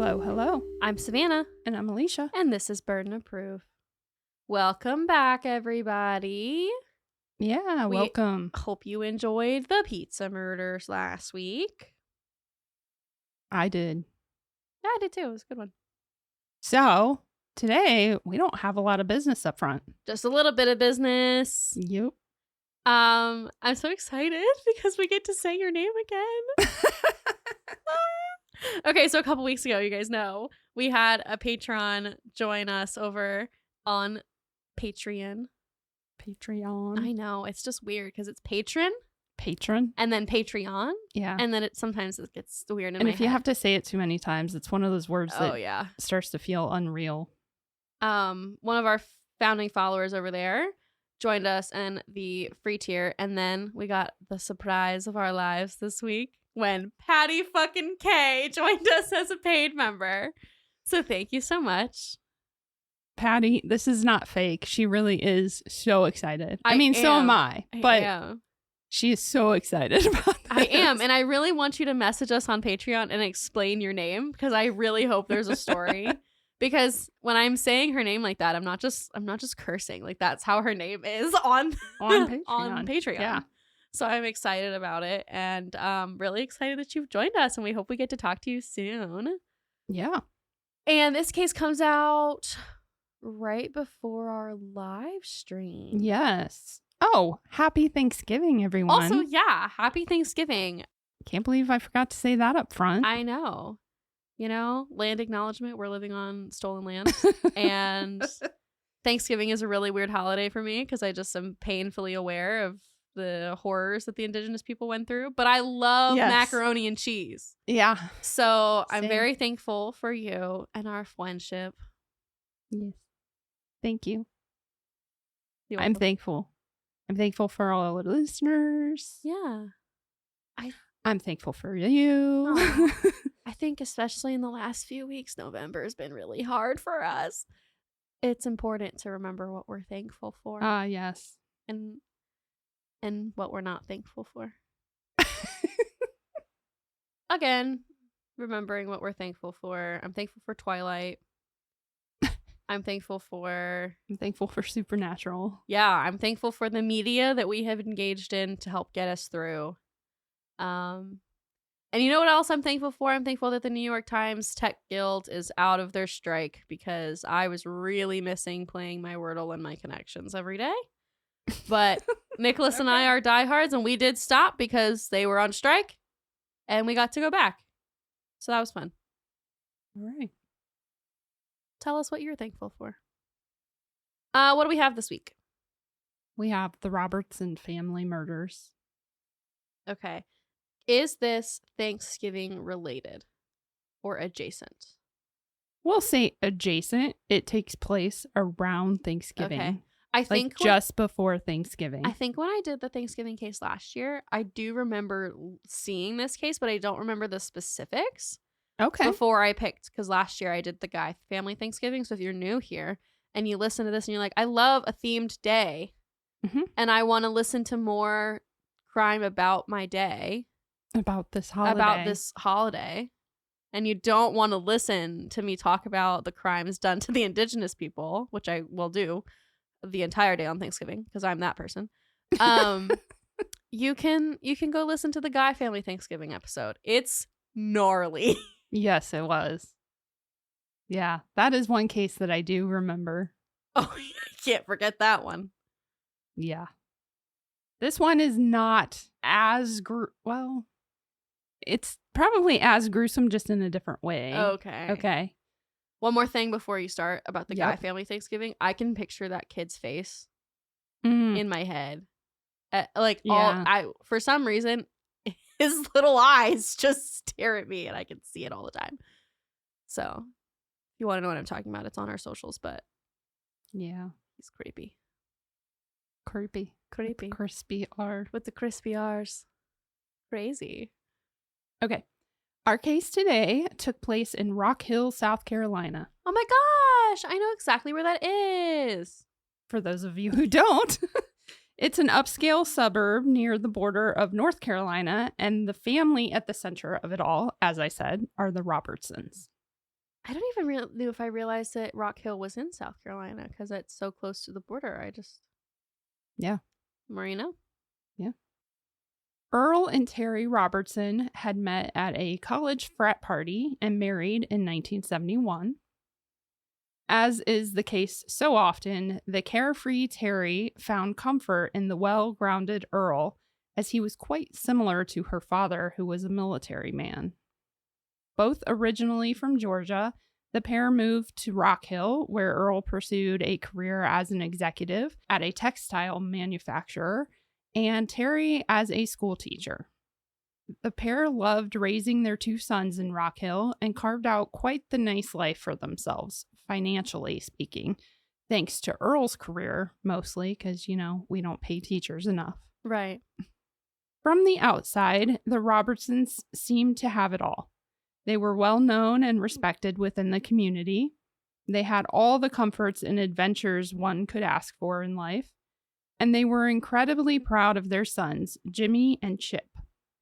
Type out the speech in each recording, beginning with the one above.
Hello, hello. I'm Savannah. And I'm Elysia. And this is Burden of Proof. Welcome back, everybody. Yeah, welcome. Hope you enjoyed the pizza murders last week. I did. Yeah, I did too. It was a good one. So, today, we don't have a lot of business up front. Just a little bit of business. Yep. I'm so excited because we get to say your name again. Okay, so a couple weeks ago, you guys know, we had a patron join us over on Patreon. I know, it's just weird because it's patron, and then Patreon. Yeah. And then sometimes it gets weird in and my if you head. have to say it too many times, it's one of those words that starts to feel unreal. One of our founding followers over there joined us in the free tier, and then we got the surprise of our lives this week when Patty fucking K joined us as a paid member. So thank you so much. Patty, this is not fake. She really is so excited. So am I. But she is so excited about this. I am. And I really want you to message us on Patreon and explain your name, because I really hope there's a story. Because when I'm saying her name like that, I'm not just cursing. Like, that's how her name is on Patreon. on Patreon. Yeah. So I'm excited about it, and really excited that you've joined us, and we hope we get to talk to you soon. Yeah. And this case comes out right before our live stream. Yes. Oh, happy Thanksgiving, everyone. Also, yeah, happy Thanksgiving. Can't believe I forgot to say that up front. I know. You know, land acknowledgement. We're living on stolen land. And Thanksgiving is a really weird holiday for me because I just am painfully aware of the horrors that the indigenous people went through. But I love macaroni and cheese. Yeah. So Same. I'm very thankful for you and our friendship. Yes. Thank you. You're I'm welcome. thankful. I'm thankful for all our listeners. Yeah. I'm thankful for you. I think especially in the last few weeks, November has been really hard for us. It's important to remember what we're thankful for. Yes. And what we're not thankful for. Again, remembering what we're thankful for. I'm thankful for Twilight. I'm thankful for Supernatural. Yeah, I'm thankful for the media that we have engaged in to help get us through. And you know what else I'm thankful for? I'm thankful that the New York Times Tech Guild is out of their strike, because I was really missing playing my Wordle and my connections every day. But Nicholas and I are diehards, and we did stop because they were on strike, and we got to go back. So that was fun. All right. Tell us what you're thankful for. What do we have this week? We have the Robertson family murders. Okay. Is this Thanksgiving related or adjacent? We'll say adjacent. It takes place around Thanksgiving. Okay. I think just before Thanksgiving. I think when I did the Thanksgiving case last year, I do remember seeing this case, but I don't remember the specifics. Okay. Before I picked, because last year I did the Guy family Thanksgiving. So if you're new here and you listen to this and you're like, I love a themed day, and I want to listen to more crime about my day, about this holiday, and you don't want to listen to me talk about the crimes done to the indigenous people, which I will do the entire day on Thanksgiving because I'm that person. You can go listen to the Guy family Thanksgiving episode. It's gnarly. Yes, it was. Yeah, that is one case that I do remember. Oh, I can't forget that one. Yeah. This one is not as it's probably as gruesome, just in a different way. Okay. One more thing before you start about the Guy family Thanksgiving. I can picture that kid's face in my head. For some reason, his little eyes just stare at me, and I can see it all the time. So, if you want to know what I'm talking about, it's on our socials, but yeah, he's creepy. Crispy R. With the crispy R's. Crazy. Okay. Our case today took place in Rock Hill, South Carolina. Oh my gosh, I know exactly where that is. For those of you who don't, it's an upscale suburb near the border of North Carolina, and the family at the center of it all, as I said, are the Robertsons. I don't even know if I realized that Rock Hill was in South Carolina because it's so close to the border. Yeah. Marino? Yeah. Earl and Terry Robertson had met at a college frat party and married in 1971. As is the case so often, the carefree Terry found comfort in the well-grounded Earl, as he was quite similar to her father, who was a military man. Both originally from Georgia, the pair moved to Rock Hill, where Earl pursued a career as an executive at a textile manufacturer, and Terry as a school teacher. The pair loved raising their 2 sons in Rock Hill and carved out quite the nice life for themselves, financially speaking, thanks to Earl's career, mostly, because, we don't pay teachers enough. Right. From the outside, the Robertsons seemed to have it all. They were well known and respected within the community. They had all the comforts and adventures one could ask for in life. And they were incredibly proud of their sons, Jimmy and Chip,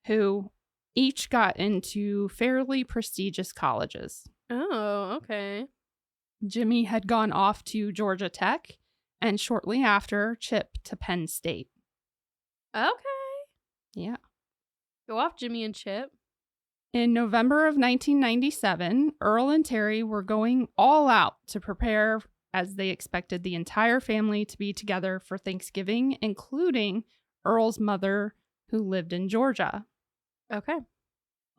who each got into fairly prestigious colleges. Oh, okay. Jimmy had gone off to Georgia Tech, and shortly after, Chip to Penn State. Okay. Yeah. Go off, Jimmy and Chip. In November of 1997, Earl and Terry were going all out to prepare, as they expected the entire family to be together for Thanksgiving, including Earl's mother, who lived in Georgia. Okay.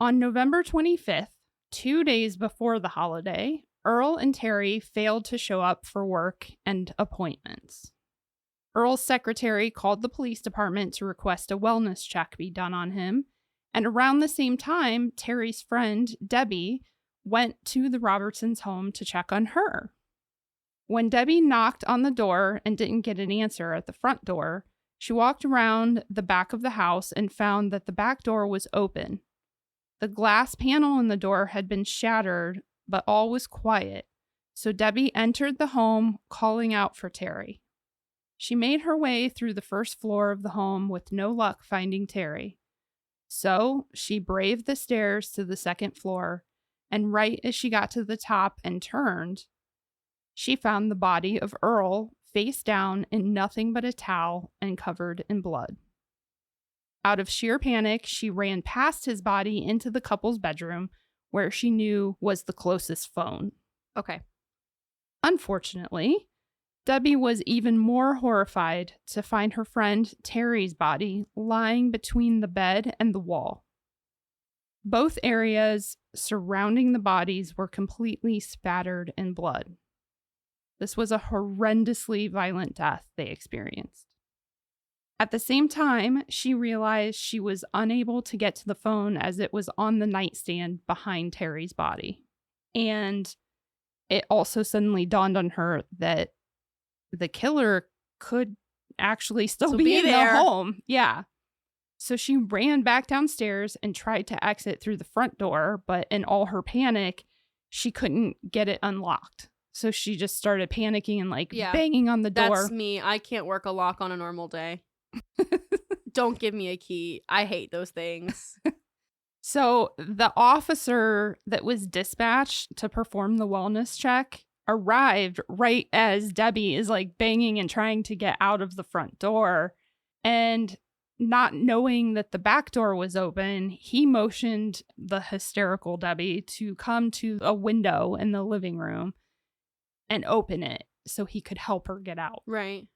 On November 25th, 2 days before the holiday, Earl and Terry failed to show up for work and appointments. Earl's secretary called the police department to request a wellness check be done on him, and around the same time, Terry's friend, Debbie, went to the Robertsons' home to check on her. When Debbie knocked on the door and didn't get an answer at the front door, she walked around the back of the house and found that the back door was open. The glass panel in the door had been shattered, but all was quiet, so Debbie entered the home, calling out for Terry. She made her way through the first floor of the home with no luck finding Terry. So she braved the stairs to the second floor, and right as she got to the top and turned, she found the body of Earl face down in nothing but a towel and covered in blood. Out of sheer panic, she ran past his body into the couple's bedroom, where she knew was the closest phone. Okay. Unfortunately, Debbie was even more horrified to find her friend Terry's body lying between the bed and the wall. Both areas surrounding the bodies were completely spattered in blood. This was a horrendously violent death they experienced. At the same time, she realized she was unable to get to the phone as it was on the nightstand behind Terry's body. And it also suddenly dawned on her that the killer could actually still be in the home. Yeah. So she ran back downstairs and tried to exit through the front door, but in all her panic, she couldn't get it unlocked. So she just started panicking and banging on the door. That's me. I can't work a lock on a normal day. Don't give me a key. I hate those things. So the officer that was dispatched to perform the wellness check arrived right as Debbie is banging and trying to get out of the front door. And not knowing that the back door was open, he motioned the hysterical Debbie to come to a window in the living room and open it so he could help her get out. Right.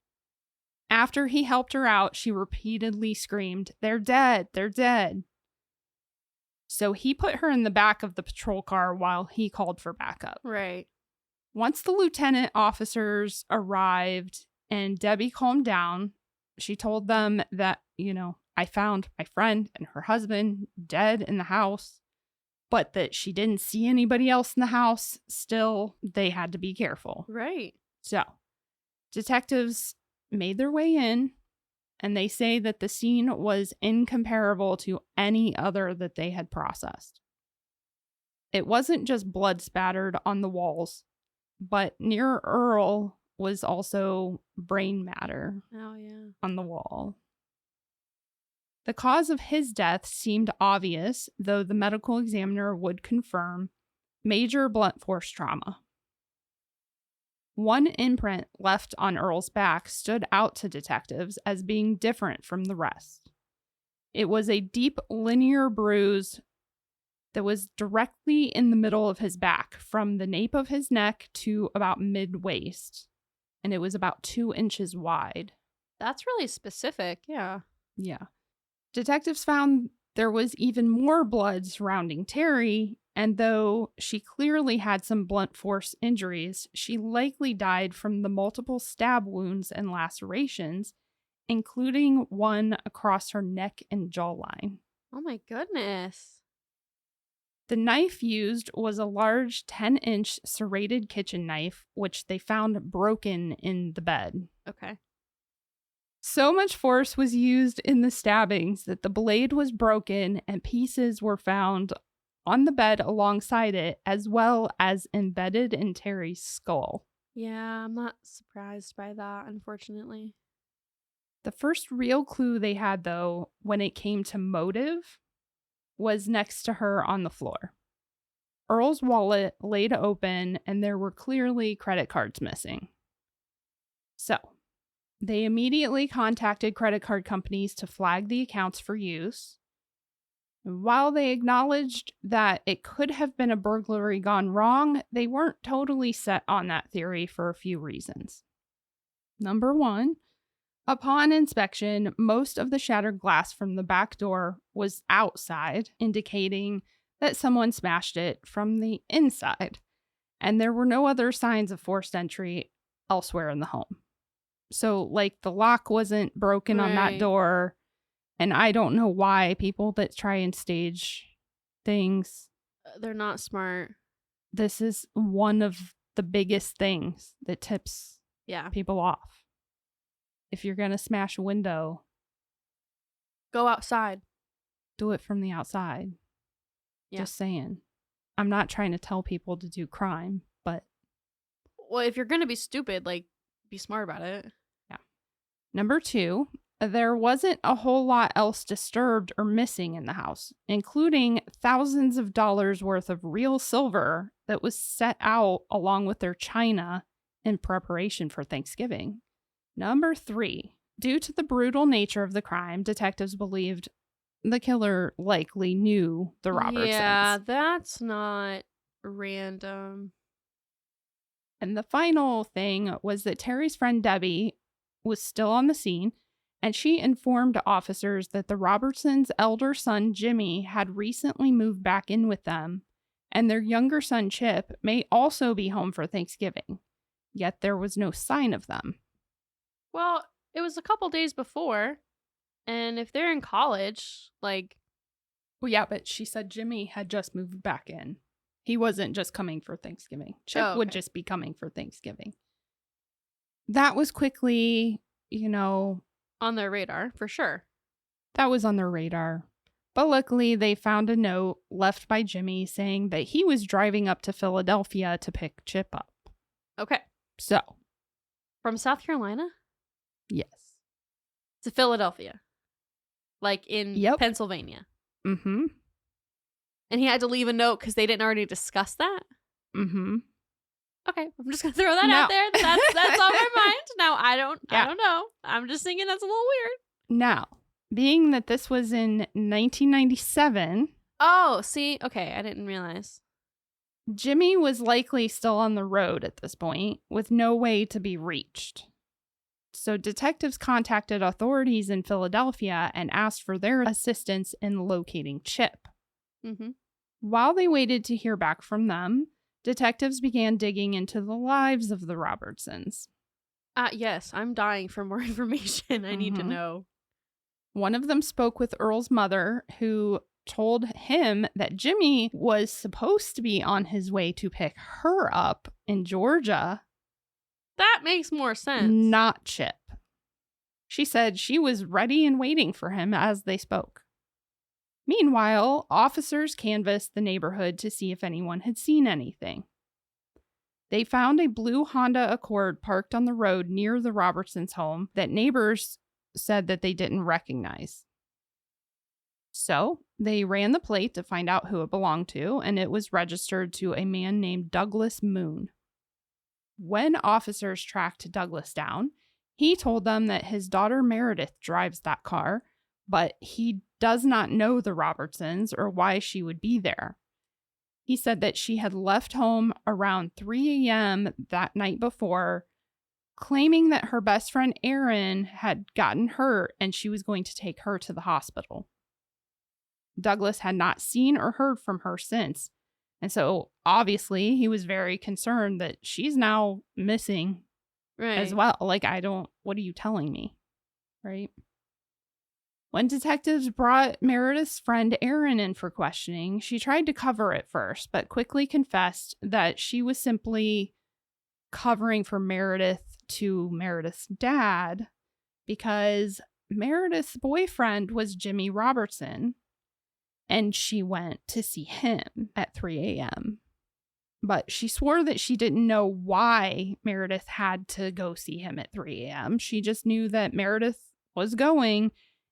After he helped her out, she repeatedly screamed, "They're dead, they're dead." So he put her in the back of the patrol car while he called for backup. Right. Once the lieutenant officers arrived and Debbie calmed down, she told them that, I found my friend and her husband dead in the house, but that she didn't see anybody else in the house. Still, they had to be careful. Right. So, detectives made their way in, and they say that the scene was incomparable to any other that they had processed. It wasn't just blood spattered on the walls, but near Earl was also brain matter on the wall. The cause of his death seemed obvious, though the medical examiner would confirm major blunt force trauma. One imprint left on Earl's back stood out to detectives as being different from the rest. It was a deep linear bruise that was directly in the middle of his back, from the nape of his neck to about mid-waist, and it was about 2 inches wide. That's really specific, yeah. Yeah. Detectives found there was even more blood surrounding Terry, and though she clearly had some blunt force injuries, she likely died from the multiple stab wounds and lacerations, including one across her neck and jawline. Oh my goodness. The knife used was a large 10-inch serrated kitchen knife, which they found broken in the bed. Okay. So much force was used in the stabbings that the blade was broken and pieces were found on the bed alongside it, as well as embedded in Terry's skull. Yeah, I'm not surprised by that, unfortunately. The first real clue they had, though, when it came to motive, was next to her on the floor. Earl's wallet laid open, and there were clearly credit cards missing. So, they immediately contacted credit card companies to flag the accounts for use. While they acknowledged that it could have been a burglary gone wrong, they weren't totally set on that theory for a few reasons. Number one, upon inspection, most of the shattered glass from the back door was outside, indicating that someone smashed it from the inside, and there were no other signs of forced entry elsewhere in the home. So, like, the lock wasn't broken on that door, and I don't know why people that try and stage things... They're not smart. This is one of the biggest things that tips people off. If you're going to smash a window, go outside. Do it from the outside. Yeah. Just saying. I'm not trying to tell people to do crime, but... Well, if you're going to be stupid, like, be smart about it. Yeah. Number two, there wasn't a whole lot else disturbed or missing in the house, including thousands of dollars worth of real silver that was set out along with their china in preparation for Thanksgiving. Number three, due to the brutal nature of the crime, detectives believed the killer likely knew the Robertsons. Yeah, that's not random. And the final thing was that Terry's friend Debbie was still on the scene, and she informed officers that the Robertsons' elder son Jimmy had recently moved back in with them, and their younger son Chip may also be home for Thanksgiving, yet there was no sign of them. Well, it was a couple days before, and if they're in college, like... Well, yeah, but she said Jimmy had just moved back in. He wasn't just coming for Thanksgiving. Chip would just be coming for Thanksgiving. That was quickly, on their radar, for sure. That was on their radar. But luckily, they found a note left by Jimmy saying that he was driving up to Philadelphia to pick Chip up. Okay. So. From South Carolina? Yes. To Philadelphia. Like in Pennsylvania. Mm-hmm. And he had to leave a note because they didn't already discuss that? Mm-hmm. Okay, I'm just gonna throw that out there. That's on my mind. Now I don't know. I'm just thinking that's a little weird. Now, being that this was in 1997. Oh, see, okay, I didn't realize. Jimmy was likely still on the road at this point, with no way to be reached. So detectives contacted authorities in Philadelphia and asked for their assistance in locating Chip. Mm-hmm. While they waited to hear back from them, detectives began digging into the lives of the Robertsons. Yes, I'm dying for more information. I need to know. One of them spoke with Earl's mother, who told him that Jimmy was supposed to be on his way to pick her up in Georgia. That makes more sense. Not Chip. She said she was ready and waiting for him as they spoke. Meanwhile, officers canvassed the neighborhood to see if anyone had seen anything. They found a blue Honda Accord parked on the road near the Robertsons' home that neighbors said that they didn't recognize. So, They ran the plate to find out who it belonged to, and it was registered to a man named Douglas Moon. When officers tracked Douglas down, he told them that his daughter Meredith drives that car, but he does not know the Robertsons or why she would be there. He said that she had left home around 3 a.m. that night before, claiming that her best friend Erin had gotten hurt and she was going to take her to the hospital. Douglas had not seen or heard from her since, and so obviously he was very concerned that she's now missing as well. Like, what are you telling me? Right? When detectives brought Meredith's friend Erin in for questioning, she tried to cover it first, but quickly confessed that she was simply covering for Meredith to Meredith's dad because Meredith's boyfriend was Jimmy Robertson, and she went to see him at 3 a.m. But she swore that she didn't know why Meredith had to go see him at 3 a.m. She just knew that Meredith was going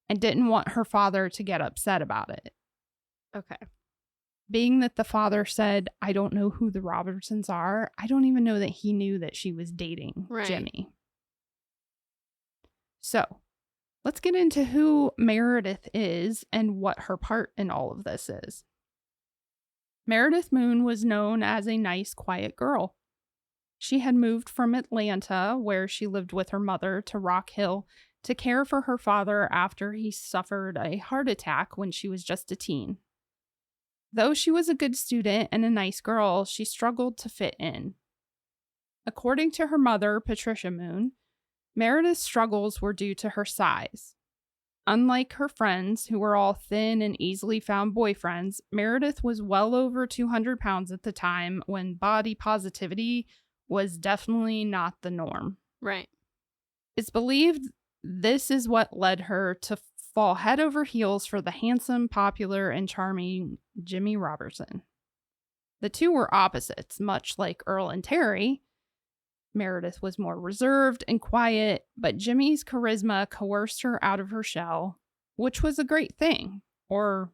and didn't want her father to get upset about it. Okay. Being that the father said, I don't know who the Robertsons are, I don't even know that he knew that she was dating Jimmy. So, let's get into who Meredith is and what her part in all of this is. Meredith Moon was known as a nice, quiet girl. She had moved from Atlanta, where she lived with her mother, to Rock Hill to care for her father after he suffered a heart attack when she was just a teen. Though she was a good student and a nice girl, she struggled to fit in. According to her mother, Patricia Moon, Meredith's struggles were due to her size. Unlike her friends, who were all thin and easily found boyfriends, Meredith was well over 200 pounds at the time when body positivity was definitely not the norm. Right. It's believed this is what led her to fall head over heels for the handsome, popular, and charming Jimmy Robertson. The two were opposites, much like Earl and Terry. Meredith was more reserved and quiet, but Jimmy's charisma coerced her out of her shell, which was a great thing, or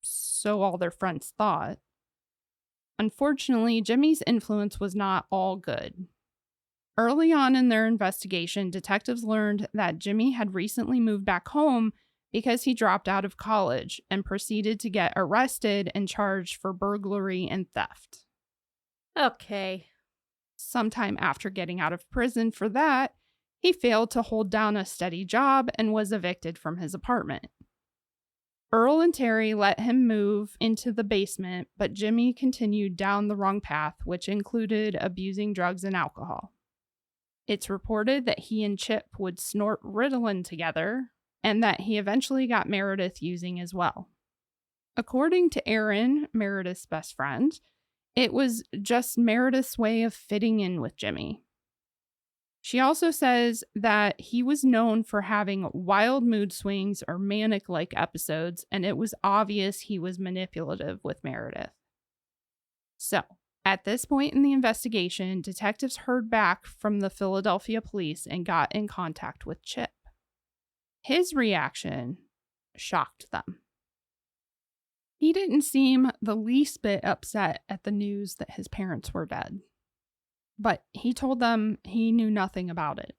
so all their friends thought. Unfortunately, Jimmy's influence was not all good. Early on in their investigation, detectives learned that Jimmy had recently moved back home because he dropped out of college and proceeded to get arrested and charged for burglary and theft. Okay. Sometime after getting out of prison for that, he failed to hold down a steady job and was evicted from his apartment. Earl and Terry let him move into the basement, but Jimmy continued down the wrong path, which included abusing drugs and alcohol. It's reported that he and Chip would snort Ritalin together, and that he eventually got Meredith using as well. According to Erin, Meredith's best friend, it was just Meredith's way of fitting in with Jimmy. She also says that he was known for having wild mood swings or manic-like episodes, and it was obvious he was manipulative with Meredith. So, at this point in the investigation, detectives heard back from the Philadelphia police and got in contact with Chip. His reaction shocked them. He didn't seem the least bit upset at the news that his parents were dead, but he told them he knew nothing about it.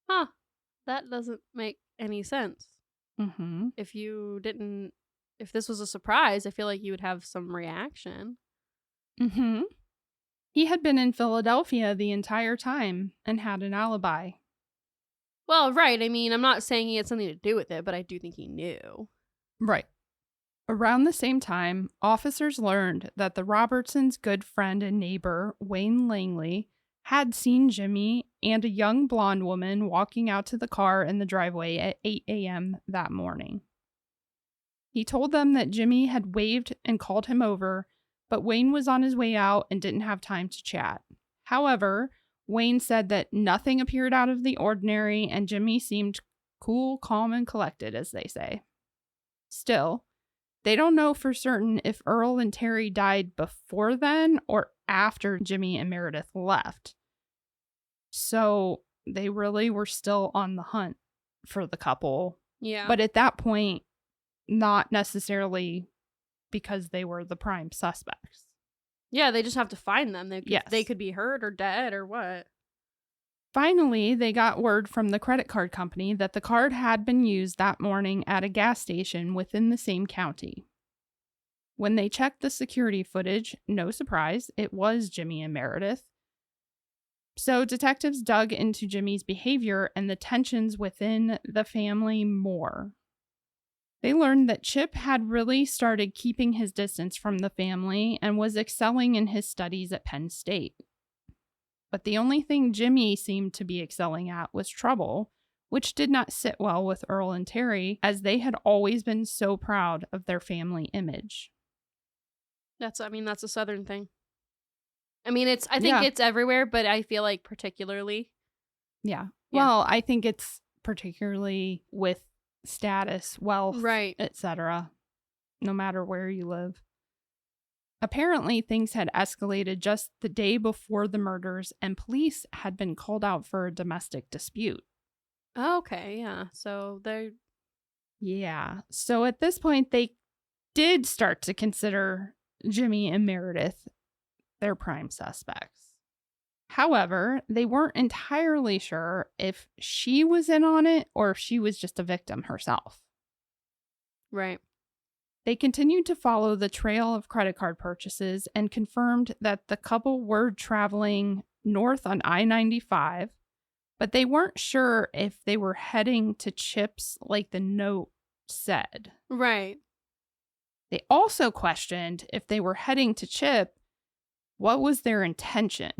Huh. That doesn't make any sense. Mm-hmm. If this was a surprise, I feel like you would have some reaction. Mm-hmm. He had been in Philadelphia the entire time and had an alibi. Well, right. I mean, I'm not saying he had something to do with it, but I do think he knew. Right. Around the same time, officers learned that the Robertsons' good friend and neighbor, Wayne Langley, had seen Jimmy and a young blonde woman walking out to the car in the driveway at 8 a.m. that morning. He told them that Jimmy had waved and called him over, but Wayne was on his way out and didn't have time to chat. However, Wayne said that nothing appeared out of the ordinary and Jimmy seemed cool, calm, and collected, as they say. Still, they don't know for certain if Earl and Terry died before then or after Jimmy and Meredith left. So they really were still on the hunt for the couple. Yeah. But at that point, not necessarily because they were the prime suspects. Yeah, they just have to find them. Yes. They could be hurt or dead or what. Finally, they got word from the credit card company that the card had been used that morning at a gas station within the same county. When they checked the security footage, no surprise, it was Jimmy and Meredith. So detectives dug into Jimmy's behavior and the tensions within the family more. They learned that Chip had really started keeping his distance from the family and was excelling in his studies at Penn State. But the only thing Jimmy seemed to be excelling at was trouble, which did not sit well with Earl and Terry, as they had always been so proud of their family image. That's a Southern thing. I think it's everywhere, but I feel like particularly. Yeah. Well, I think it's particularly with status, wealth, right, etc., no matter where you live. Apparently, things had escalated just the day before the murders, and police had been called out for a domestic dispute. Okay, yeah. So at this point, they did start to consider Jimmy and Meredith their prime suspects. However, they weren't entirely sure if she was in on it or if she was just a victim herself. Right. They continued to follow the trail of credit card purchases and confirmed that the couple were traveling north on I-95, but they weren't sure if they were heading to Chip's like the note said. Right. They also questioned if they were heading to Chip, what was their intention?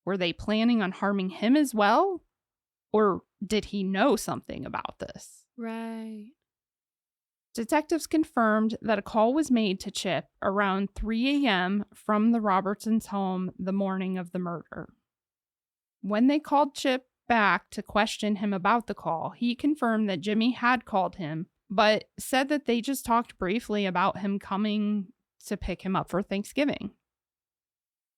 Were they planning on harming him as well? Or did he know something about this? Right. Detectives confirmed that a call was made to Chip around 3 a.m. from the Robertsons' home the morning of the murder. When they called Chip back to question him about the call, he confirmed that Jimmy had called him, but said that they just talked briefly about him coming to pick him up for Thanksgiving.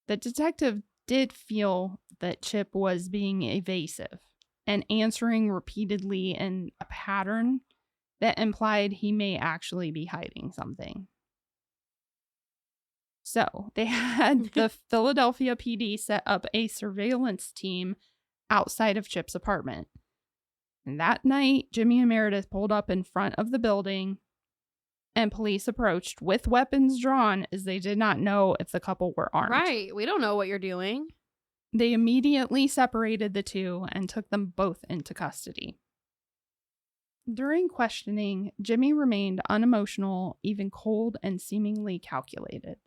The detective did feel that Chip was being evasive and answering repeatedly in a pattern that implied he may actually be hiding something. So they had the Philadelphia PD set up a surveillance team outside of Chip's apartment. And that night, Jimmy and Meredith pulled up in front of the building, and police approached with weapons drawn as they did not know if the couple were armed. Right. We don't know what you're doing. They immediately separated the two and took them both into custody. During questioning, Jimmy remained unemotional, even cold, and seemingly calculated.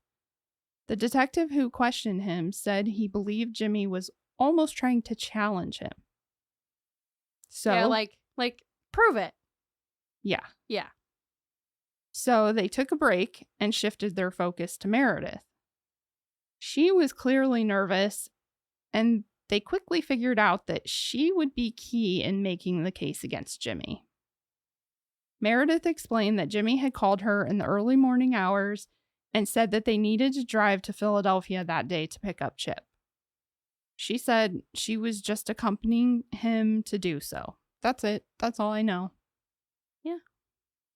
The detective who questioned him said he believed Jimmy was almost trying to challenge him. So, yeah, like prove it. Yeah. Yeah. So they took a break and shifted their focus to Meredith. She was clearly nervous, and they quickly figured out that she would be key in making the case against Jimmy. Meredith explained that Jimmy had called her in the early morning hours and said that they needed to drive to Philadelphia that day to pick up Chip. She said she was just accompanying him to do so. That's it. That's all I know. Yeah.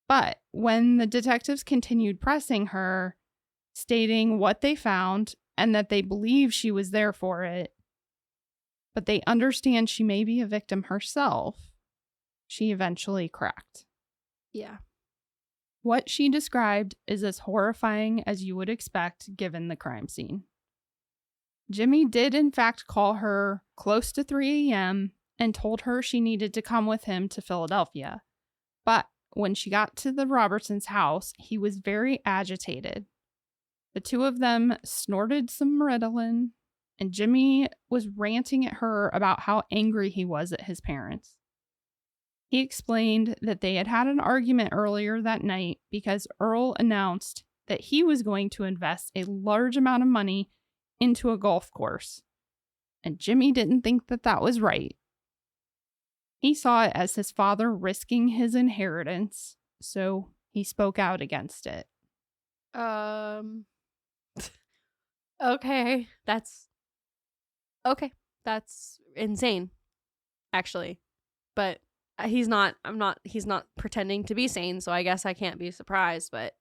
But when the detectives continued pressing her, stating what they found and that they believe she was there for it, but they understand she may be a victim herself, she eventually cracked. Yeah. What she described is as horrifying as you would expect given the crime scene. Jimmy did in fact call her close to 3 a.m. and told her she needed to come with him to Philadelphia. But when she got to the Robertsons' house, he was very agitated. The two of them snorted some Ritalin, and Jimmy was ranting at her about how angry he was at his parents. He explained that they had had an argument earlier that night because Earl announced that he was going to invest a large amount of money into a golf course, and Jimmy didn't think that that was right. He saw it as his father risking his inheritance, so he spoke out against it. Okay, that's insane, actually, but he's not pretending to be sane, so I guess I can't be surprised, but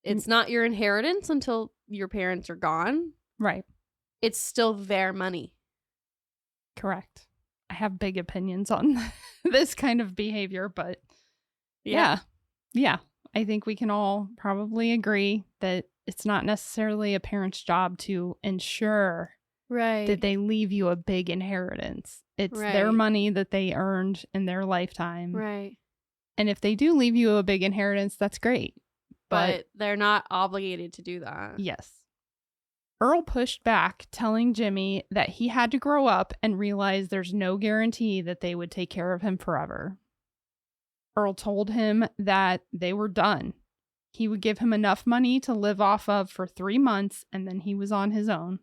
it's not your inheritance until your parents are gone. Right. It's still their money. Correct. I have big opinions on this kind of behavior, but yeah. I think we can all probably agree that it's not necessarily a parent's job to ensure that they leave you a big inheritance. It's their money that they earned in their lifetime. Right. And if they do leave you a big inheritance, that's great. But they're not obligated to do that. Yes. Earl pushed back, telling Jimmy that he had to grow up and realize there's no guarantee that they would take care of him forever. Earl told him that they were done. He would give him enough money to live off of for 3 months, and then he was on his own.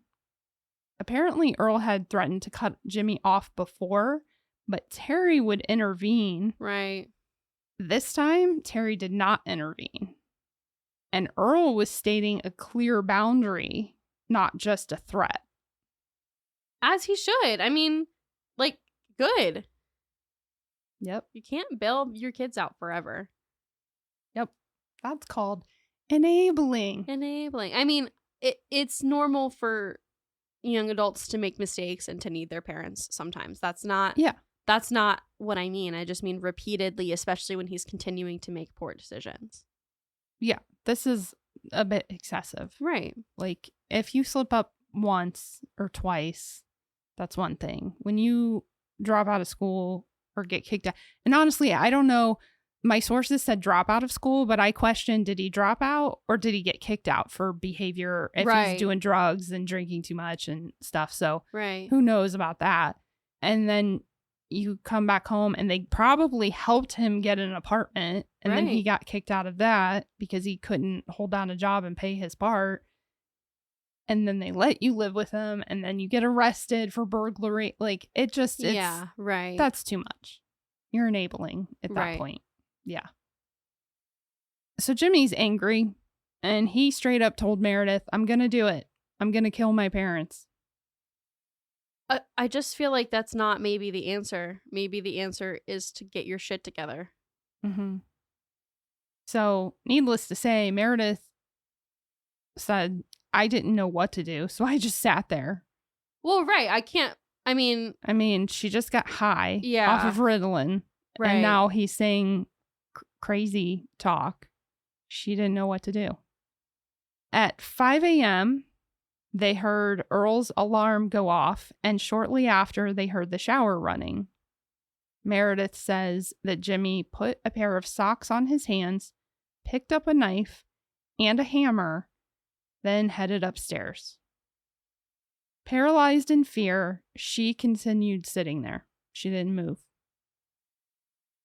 Apparently, Earl had threatened to cut Jimmy off before, but Terry would intervene. Right. This time, Terry did not intervene. And Earl was stating a clear boundary, not just a threat. As he should. I mean, like, good. Yep. You can't bail your kids out forever. Yep. That's called enabling. I mean, it's normal for young adults to make mistakes and to need their parents sometimes. That's not what I mean. I just mean repeatedly, especially when he's continuing to make poor decisions. Yeah. This is a bit excessive. Right. Like, if you slip up once or twice, that's one thing. When you drop out of school or get kicked out, and honestly, I don't know, my sources said drop out of school, but I questioned, did he drop out or did he get kicked out for behavior if he's doing drugs and drinking too much and stuff? So who knows about that? And then you come back home and they probably helped him get an apartment, and then he got kicked out of that because he couldn't hold down a job and pay his part. And then they let you live with him, and then you get arrested for burglary. Like, it's that's too much. You're enabling at that point. Yeah. So Jimmy's angry, and he straight up told Meredith, I'm going to do it. I'm going to kill my parents. I just feel like that's not maybe the answer. Maybe the answer is to get your shit together. Mm-hmm. So, needless to say, Meredith said, I didn't know what to do, so I just sat there. Well, I mean, she just got high off of Ritalin. Right. And now he's saying crazy talk. She didn't know what to do. At 5 a.m., they heard Earl's alarm go off, and shortly after, they heard the shower running. Meredith says that Jimmy put a pair of socks on his hands, picked up a knife and a hammer, then headed upstairs. Paralyzed in fear, she continued sitting there. She didn't move.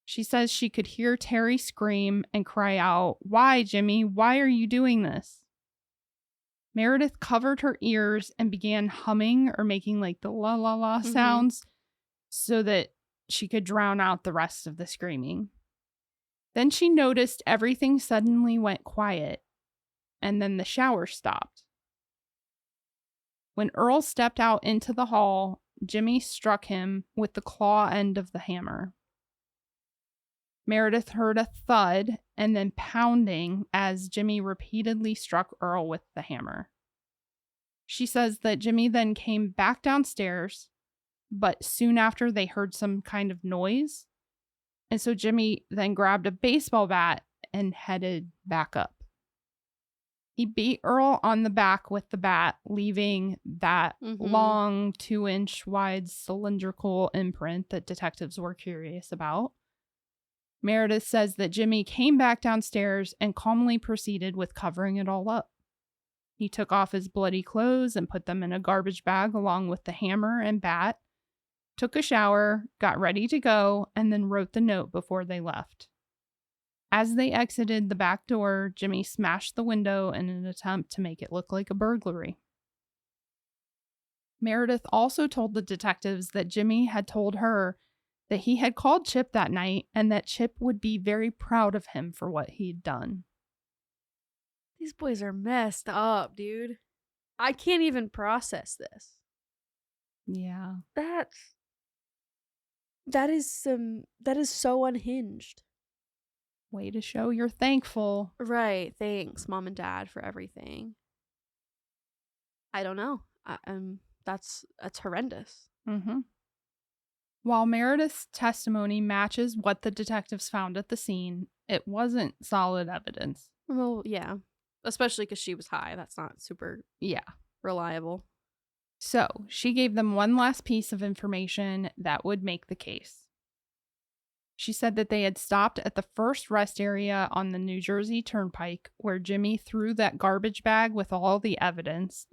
She says she could hear Terry scream and cry out, "Why, Jimmy? Why are you doing this?" Meredith covered her ears and began humming or making like the la la la sounds so that she could drown out the rest of the screaming. Then she noticed everything suddenly went quiet, and then the shower stopped. When Earl stepped out into the hall, Jimmy struck him with the claw end of the hammer. Meredith heard a thud and then pounding as Jimmy repeatedly struck Earl with the hammer. She says that Jimmy then came back downstairs, but soon after they heard some kind of noise. And so Jimmy then grabbed a baseball bat and headed back up. He beat Earl on the back with the bat, leaving that long 2-inch wide cylindrical imprint that detectives were curious about. Meredith says that Jimmy came back downstairs and calmly proceeded with covering it all up. He took off his bloody clothes and put them in a garbage bag along with the hammer and bat, took a shower, got ready to go, and then wrote the note before they left. As they exited the back door, Jimmy smashed the window in an attempt to make it look like a burglary. Meredith also told the detectives that Jimmy had told her that he had called Chip that night and that Chip would be very proud of him for what he'd done. These boys are messed up, dude. I can't even process this. Yeah. That is so unhinged. Way to show you're thankful. Right. Thanks, Mom and Dad, for everything. I don't know. That's horrendous. Mm-hmm. While Meredith's testimony matches what the detectives found at the scene, it wasn't solid evidence. Well, yeah. Especially because she was high. That's not super reliable. So she gave them one last piece of information that would make the case. She said that they had stopped at the first rest area on the New Jersey Turnpike where Jimmy threw that garbage bag with all the evidence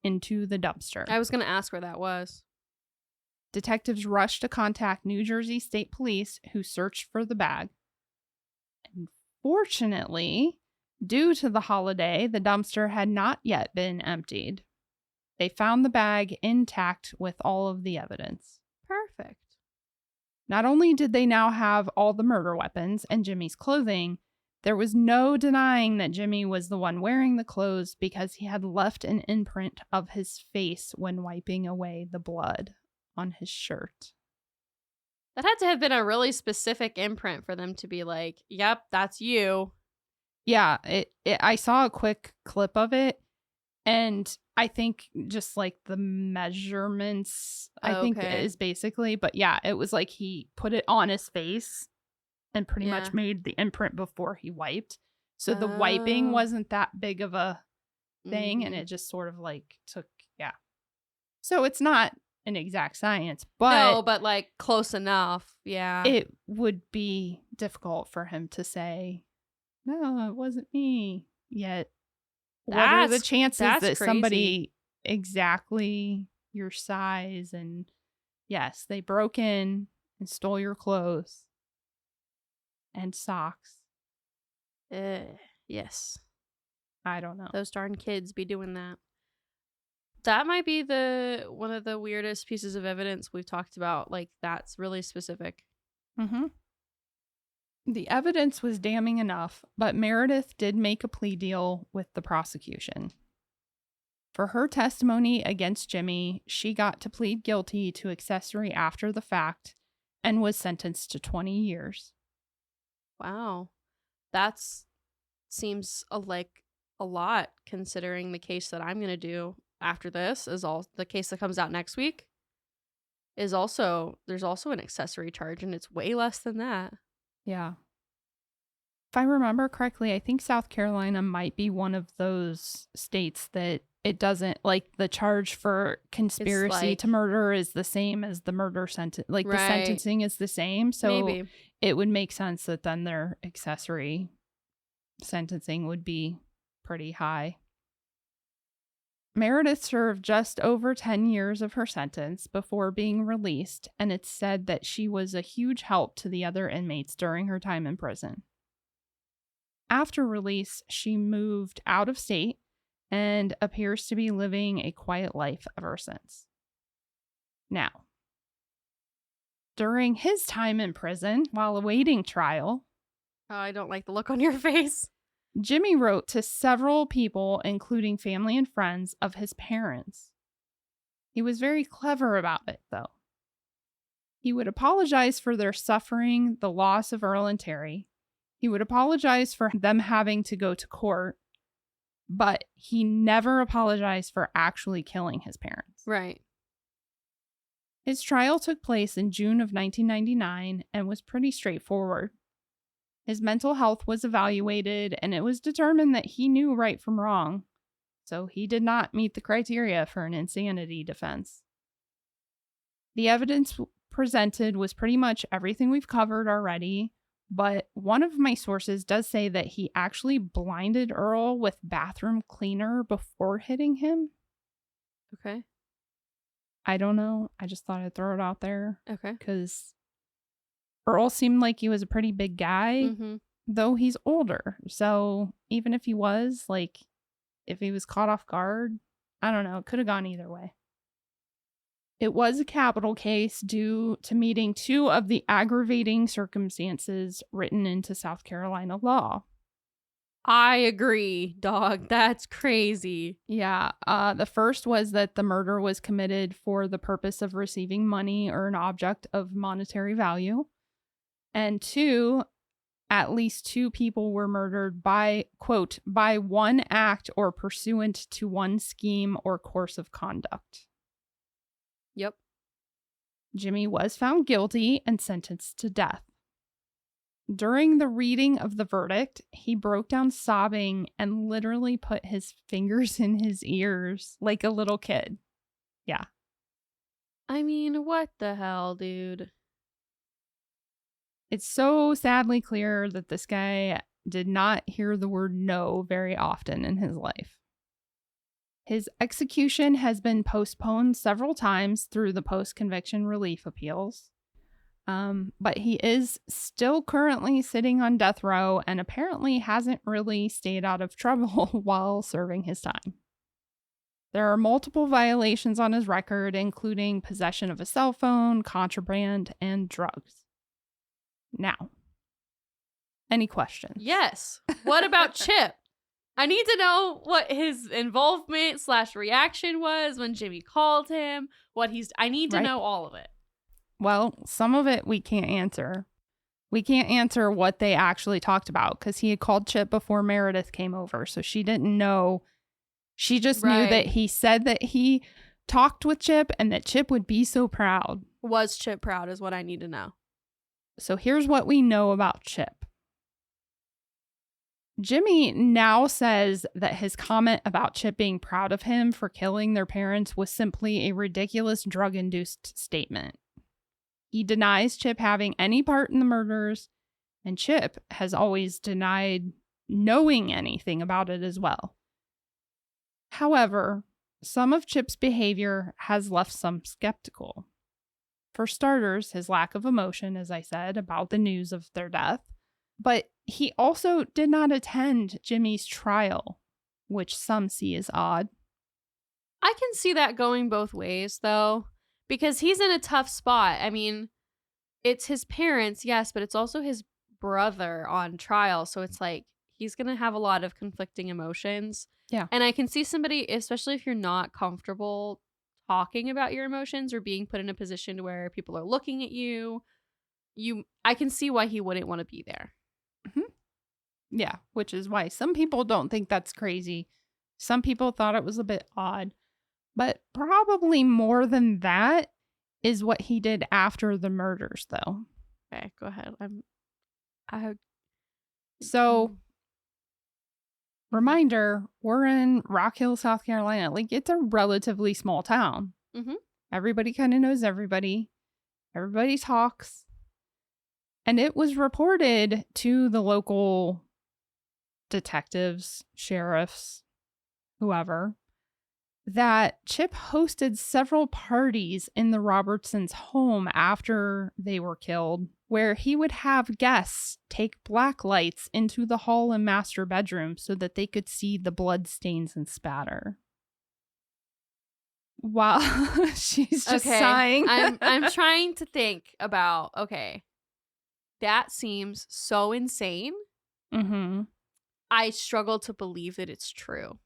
into the dumpster. I was going to ask where that was. Detectives rushed to contact New Jersey State Police, who searched for the bag. Unfortunately, due to the holiday, the dumpster had not yet been emptied. They found the bag intact with all of the evidence. Perfect. Not only did they now have all the murder weapons and Jimmy's clothing, there was no denying that Jimmy was the one wearing the clothes because he had left an imprint of his face when wiping away the blood on his shirt. That had to have been a really specific imprint for them to be like, yep, that's you. Yeah, I saw a quick clip of it, and I think just like the measurements, I think is basically, but yeah, it was like he put it on his face and pretty much made the imprint before he wiped. So the wiping wasn't that big of a thing, and it just sort of like took, So it's not an exact science, but no, but like close enough. Yeah. It would be difficult for him to say, no, it wasn't me. Yet what are the chances that somebody exactly your size and yes, they broke in and stole your clothes and socks? Yes. I don't know. Those darn kids be doing that. That might be one of the weirdest pieces of evidence we've talked about. Like, that's really specific. Mm-hmm. The evidence was damning enough, but Meredith did make a plea deal with the prosecution. For her testimony against Jimmy, she got to plead guilty to accessory after the fact and was sentenced to 20 years. Wow. That seems like a lot, considering the case that I'm going to do after this is all the case that comes out next week is also, there's also an accessory charge, and it's way less than that. Yeah. If I remember correctly, I think South Carolina might be one of those states that it doesn't, like, the charge for conspiracy to murder is the same as the murder sentence. Like, the sentencing is the same. So it would make sense that then their accessory sentencing would be pretty high. Meredith served just over 10 years of her sentence before being released, and it's said that she was a huge help to the other inmates during her time in prison. After release, she moved out of state and appears to be living a quiet life ever since. Now, during his time in prison, while awaiting trial... Oh, I don't like the look on your face. Jimmy wrote to several people, including family and friends, of his parents. He was very clever about it, though. He would apologize for their suffering the loss of Earl and Terry. He would apologize for them having to go to court, but he never apologized for actually killing his parents. Right. His trial took place in June of 1999 and was pretty straightforward. His mental health was evaluated, and it was determined that he knew right from wrong, so he did not meet the criteria for an insanity defense. The evidence presented was pretty much everything we've covered already, but one of my sources does say that he actually blinded Earl with bathroom cleaner before hitting him. Okay. I don't know. I just thought I'd throw it out there. Okay. Because Earl seemed like he was a pretty big guy, though he's older. So even if he was, like, if he was caught off guard, I don't know. It could have gone either way. It was a capital case due to meeting two of the aggravating circumstances written into South Carolina law. I agree, dog. That's crazy. Yeah. The first was that the murder was committed for the purpose of receiving money or an object of monetary value. And 2, at least 2 people were murdered by, quote, by one act or pursuant to one scheme or course of conduct. Yep. Jimmy was found guilty and sentenced to death. During the reading of the verdict, he broke down sobbing and literally put his fingers in his ears like a little kid. Yeah. I mean, what the hell, dude? It's so sadly clear that this guy did not hear the word no very often in his life. His execution has been postponed several times through the post-conviction relief appeals. But he is still currently sitting on death row and apparently hasn't really stayed out of trouble while serving his time. There are multiple violations on his record, including possession of a cell phone, contraband, and drugs. Now, any questions? Yes. What about Chip? I need to know what his involvement / reaction was when Jimmy called him. I need to know all of it. Well, some of it we can't answer. We can't answer what they actually talked about because he had called Chip before Meredith came over. So she didn't know. She just knew that he said that he talked with Chip and that Chip would be so proud. Was Chip proud is what I need to know. So here's what we know about Chip. Jimmy now says that his comment about Chip being proud of him for killing their parents was simply a ridiculous drug-induced statement. He denies Chip having any part in the murders, and Chip has always denied knowing anything about it as well. However, some of Chip's behavior has left some skeptical. For starters, his lack of emotion, as I said, about the news of their death. But he also did not attend Jimmy's trial, which some see as odd. I can see that going both ways, though. Because he's in a tough spot. I mean, it's his parents, yes, but it's also his brother on trial. So it's like he's going to have a lot of conflicting emotions. Yeah. And I can see somebody, especially if you're not comfortable talking about your emotions or being put in a position where people are looking at you, I can see why he wouldn't want to be there. Mm-hmm. Yeah, which is why some people don't think that's crazy. Some people thought it was a bit odd. But probably more than that is what he did after the murders, though. Okay, go ahead. So, reminder, we're in Rock Hill, South Carolina. Like, it's a relatively small town. Mm-hmm. Everybody kind of knows everybody. Everybody talks. And it was reported to the local detectives, sheriffs, whoever, that Chip hosted several parties in the Robertsons' home after they were killed, where he would have guests take black lights into the hall and master bedroom so that they could see the blood stains and spatter. Wow. She's just sighing. I'm trying to think about, that seems so insane. Mm-hmm. I struggle to believe that it's true.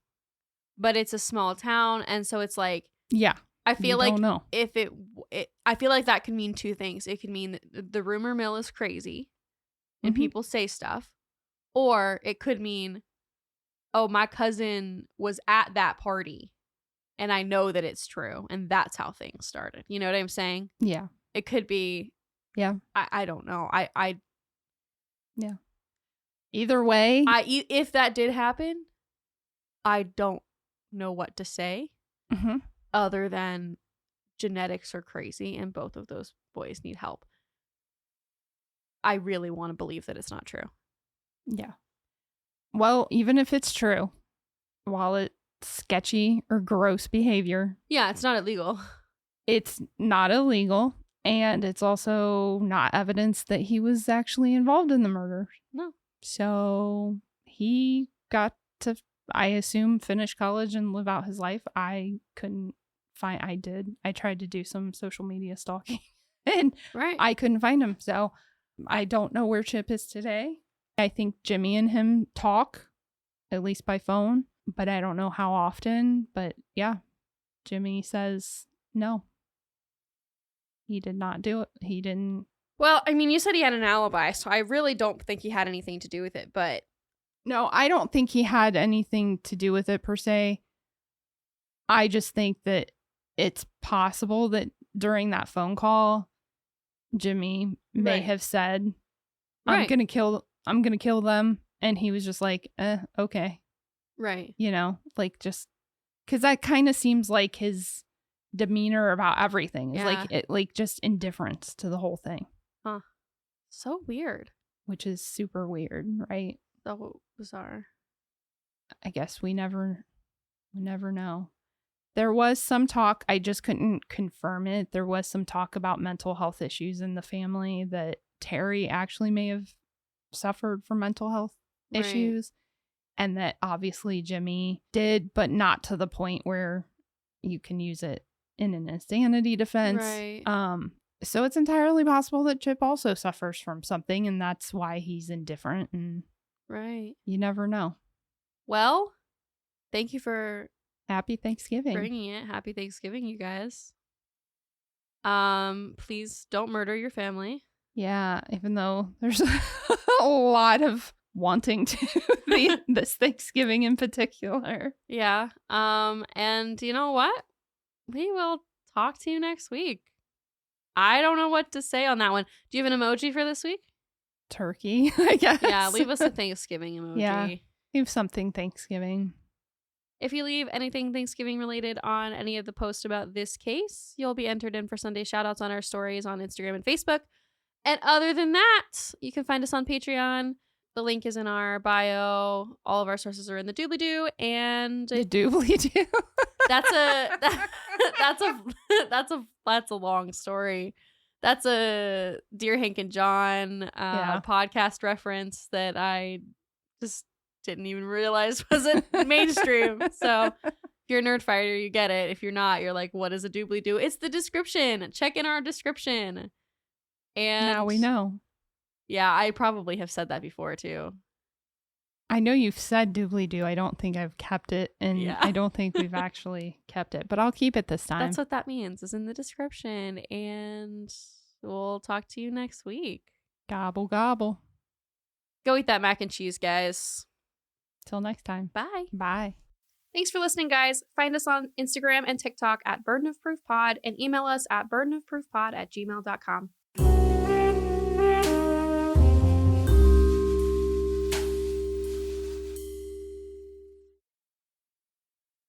But it's a small town, and so it's like, yeah, I feel like if I feel like that can mean two things. It can mean the rumor mill is crazy, and people say stuff, or it could mean, oh, my cousin was at that party, and I know that it's true, and that's how things started. You know what I'm saying? Yeah, it could be. Yeah, I don't know. Yeah. Either way, if that did happen, I don't know what to say other than genetics are crazy and both of those boys need help. I really want to believe that it's not true. Yeah. Well, even if it's true, while it's sketchy or gross behavior, yeah, it's not illegal. It's not illegal, and it's also not evidence that he was actually involved in the murder. No. So he got to, I assume, finish college and live out his life. I couldn't find, I tried to do some social media stalking and I couldn't find him. So I don't know where Chip is today. I think Jimmy and him talk at least by phone, but I don't know how often. But yeah, Jimmy says no. He did not do it. He didn't. Well, I mean, you said he had an alibi, so I really don't think he had anything to do with it, but... No, I don't think he had anything to do with it per se. I just think that it's possible that during that phone call, Jimmy may have said, I'm gonna kill them. And he was just like, okay. Right. You know, like just because that kind of seems like his demeanor about everything is like just indifference to the whole thing. Huh. So weird. Which is super weird, right? So bizarre. I guess we never know. There was some talk, I just couldn't confirm it. There was some talk about mental health issues in the family, that Terry actually may have suffered from mental health issues, and that obviously Jimmy did, but not to the point where you can use it in an insanity defense. Right. So it's entirely possible that Chip also suffers from something, and that's why he's indifferent, and you never know. Well, thank you for Happy Thanksgiving. Bringing it. Happy Thanksgiving, you guys. Please don't murder your family. Yeah, even though there's a lot of wanting to this Thanksgiving in particular. Yeah. And you know what? We will talk to you next week. I don't know what to say on that one. Do you have an emoji for this week? Turkey, I guess. Yeah, leave us a Thanksgiving emoji. Yeah, leave something Thanksgiving. If you leave anything Thanksgiving related on any of the posts about this case, you'll be entered in for Sunday shoutouts on our stories on Instagram and Facebook. And other than that, you can find us on Patreon. The link is in our bio. All of our sources are in the doobly-doo. And the doobly-doo. That's a long story. That's a Dear Hank and John podcast reference that I just didn't even realize wasn't mainstream. So if you're a nerd fighter, you get it. If you're not, you're like, what is a doobly-doo? It's the description. Check in our description. And now we know. Yeah, I probably have said that before too. I know you've said doobly-doo. I don't think I've kept it, and I don't think we've actually kept it, but I'll keep it this time. That's what that means, is in the description. And we'll talk to you next week. Gobble, gobble. Go eat that mac and cheese, guys. Till next time. Bye. Bye. Thanks for listening, guys. Find us on Instagram and TikTok at Burden of Proof Pod, and email us at burdenofproofpod@gmail.com.